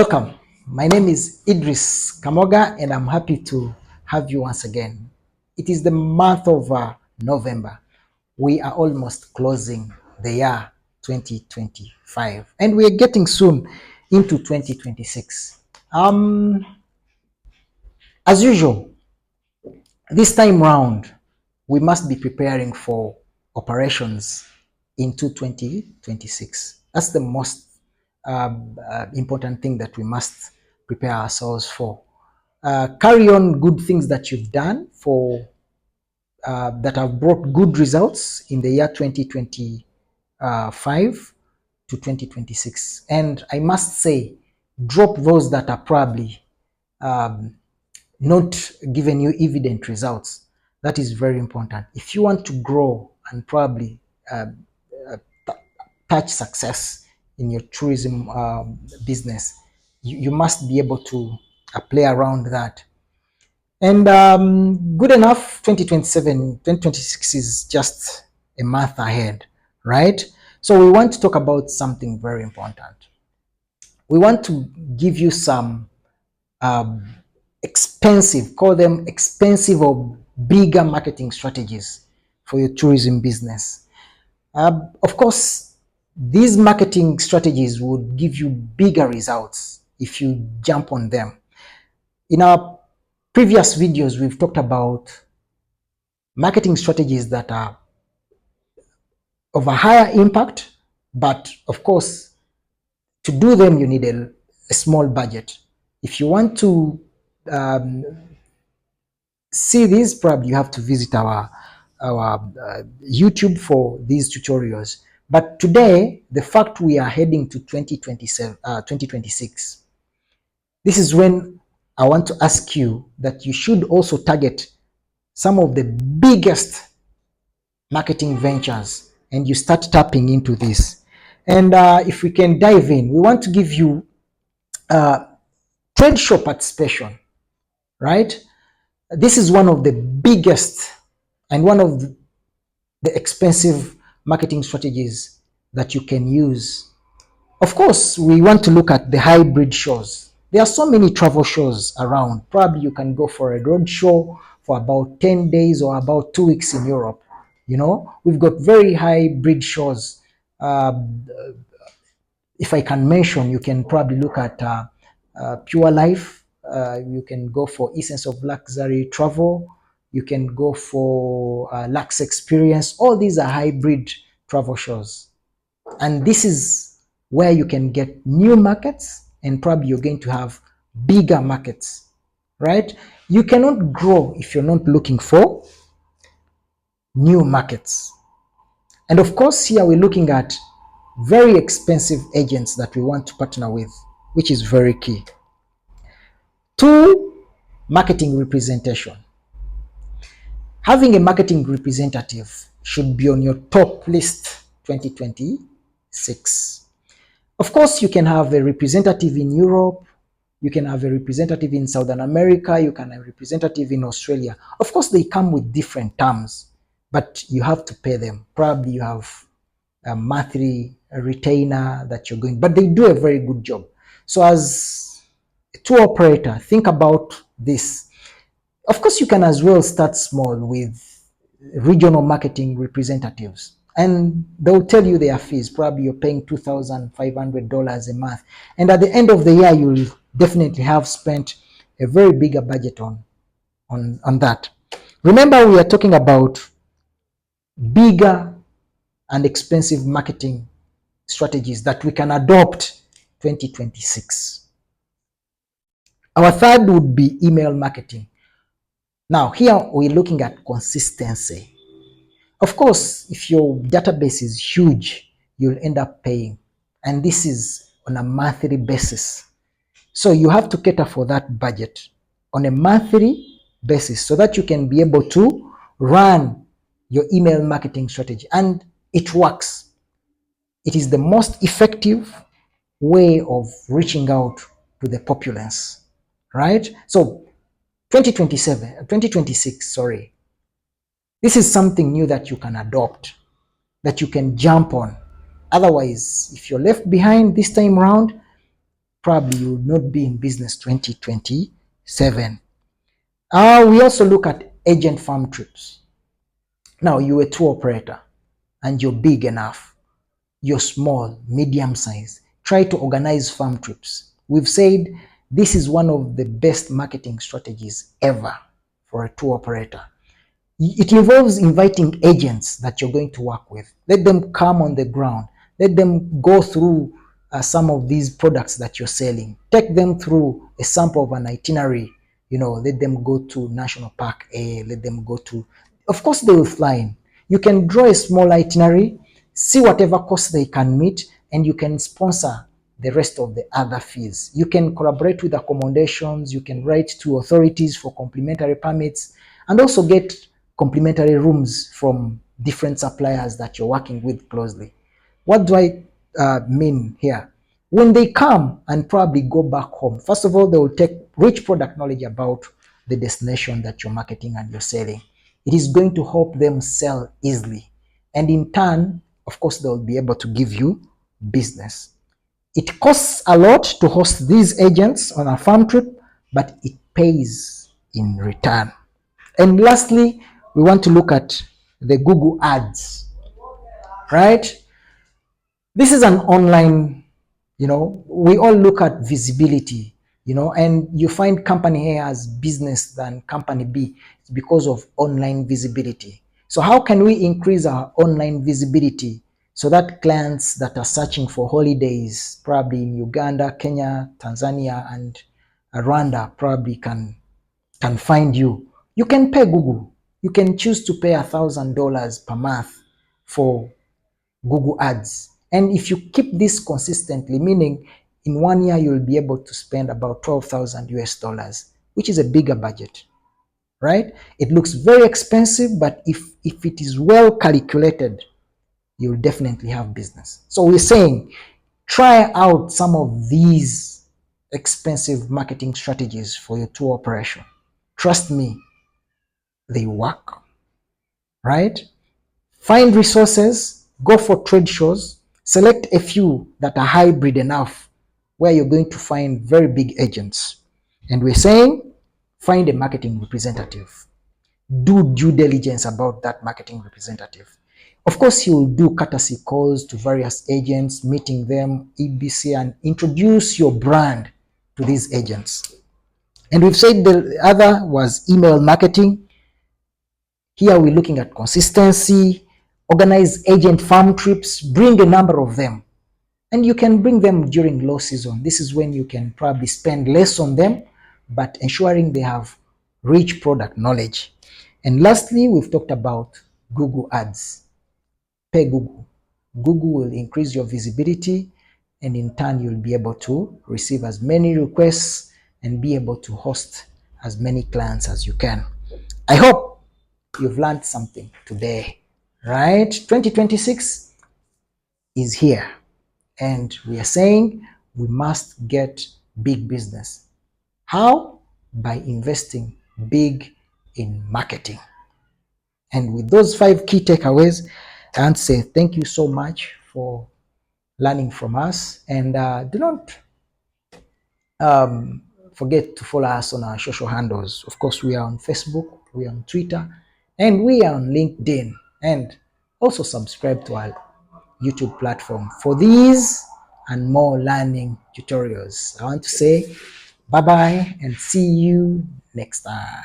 Welcome. My name is Idris Kamoga, and I'm happy to have you once again. It is the month of November. We are almost closing the year 2025, and we are getting soon into 2026. As usual, this time round, we must be preparing for operations into 2026. That's the most important thing that we must prepare ourselves for. Carry on good things that you've done for that have brought good results in the year 2025 to 2026. And I must say, drop those that are probably um, not giving you evident results. That is very important. If you want to grow and probably uh, touch success in your tourism business, you must be able to play around that. And good enough, 2027, 2026 is just a month ahead, right? So we want to talk about something very important. We want to give you some um, expensive, call them expensive or bigger marketing strategies for your tourism business. Of course, these marketing strategies would give you bigger results if you jump on them. In our previous videos, we've talked about marketing strategies that are of a higher impact, but of course, to do them, you need a small budget. If you want to um, see these, probably you have to visit our YouTube for these tutorials. But today, the fact we are heading to 2026, this is when I want to ask you that you should also target some of the biggest marketing ventures and you start tapping into this. And if we can dive in, we want to give you trade show participation, right? This is one of the biggest and one of the expensive marketing strategies that you can use. Of course, we want to look at the hybrid shows. There are so many travel shows around. Probably you can go for a road show for about 10 days or about 2 weeks in Europe. You know, we've got very hybrid shows. Uh, if I can mention, you can probably look at Pure Life. You can go for Essence of Luxury Travel. You can go for Lux Experience. All these are hybrid travel shows. And this is where you can get new markets and probably you're going to have bigger markets, right? You cannot grow if you're not looking for new markets. And of course, here we're looking at very expensive agents that we want to partner with, which is very key. Two, marketing representation. Having a marketing representative should be on your top list 2026. Of course, you can have a representative in Europe, you can have a representative in Southern America, you can have a representative in Australia. Of course, they come with different terms, but you have to pay them. Probably you have a monthly retainer that you're going, but they do a very good job. So as a tour operator, think about this. Of course, you can as well start small with regional marketing representatives, and they'll tell you their fees. Probably you're paying $2,500 a month, and at the end of the year, you'll definitely have spent a very bigger budget on that. Remember, we are talking about bigger and expensive marketing strategies that we can adopt 2026. Our third would be email marketing. Now, here we're looking at consistency. Of course, if your database is huge, you'll end up paying. And this is on a monthly basis. So you have to cater for that budget on a monthly basis so that you can be able to run your email marketing strategy. And it works. It is the most effective way of reaching out to the populace, right? So 2026, sorry. This is something new that you can adopt, that you can jump on. Otherwise, if you're left behind this time around, probably you will not be in business 2027. We also look at agent farm trips. Now, you're a tour operator and you're big enough, you're small, medium size. Try to organize farm trips. We've said this is one of the best marketing strategies ever for a tour operator. It involves inviting agents that you're going to work with. Let them come on the ground. Let them go through some of these products that you're selling. Take them through a sample of an itinerary. Let them go to National Park A. Let them go to, of course, they will fly in. You can draw a small itinerary, see whatever cost they can meet, and you can sponsor the rest of the other fees. You can collaborate with accommodations. You can write to authorities for complimentary permits, and also get complimentary rooms from different suppliers that you're working with closely. What do I mean here? When they come and probably go back home, first of all, they will take rich product knowledge about the destination that you're marketing and you're selling. It is going to help them sell easily. And in turn, of course, they'll be able to give you business. It costs a lot to host these agents on a farm trip, but it pays in return. And lastly, we want to look at the Google Ads, right? This is an online, we all look at visibility, and you find company A has business than company B. It's because of online visibility. So how can we increase our online visibility so that clients that are searching for holidays, probably in Uganda, Kenya, Tanzania, and Rwanda, probably can find you? You can pay Google. You can choose to pay $1,000 per month for Google Ads. And if you keep this consistently, meaning in 1 year, you'll be able to spend about 12,000 US dollars, which is a bigger budget, right? It looks very expensive, but if it is well calculated, you'll definitely have business. So we're saying, try out some of these expensive marketing strategies for your tour operation. Trust me, they work, right? Find resources, go for trade shows, select a few that are hybrid enough where you're going to find very big agents. And we're saying, find a marketing representative. Do due diligence about that marketing representative. Of course, you'll do courtesy calls to various agents, meeting them, EBC, and introduce your brand to these agents. And we've said the other was email marketing. Here we're looking at consistency, organize agent farm trips, bring a number of them. And you can bring them during low season. This is when you can probably spend less on them, but ensuring they have rich product knowledge. And lastly, we've talked about Google Ads. Pay Google. Google will increase your visibility, and in turn, you'll be able to receive as many requests and be able to host as many clients as you can. I hope you've learned something today, right? 2026 is here, and we are saying we must get big business. How? By investing big in marketing. And with those 5 key takeaways, I want to say thank you so much for learning from us, and do not forget to follow us on our social handles. Of course, we are on Facebook, we are on Twitter, and we are on LinkedIn. And also subscribe to our YouTube platform for these and more learning tutorials. I want to say bye-bye and see you next time.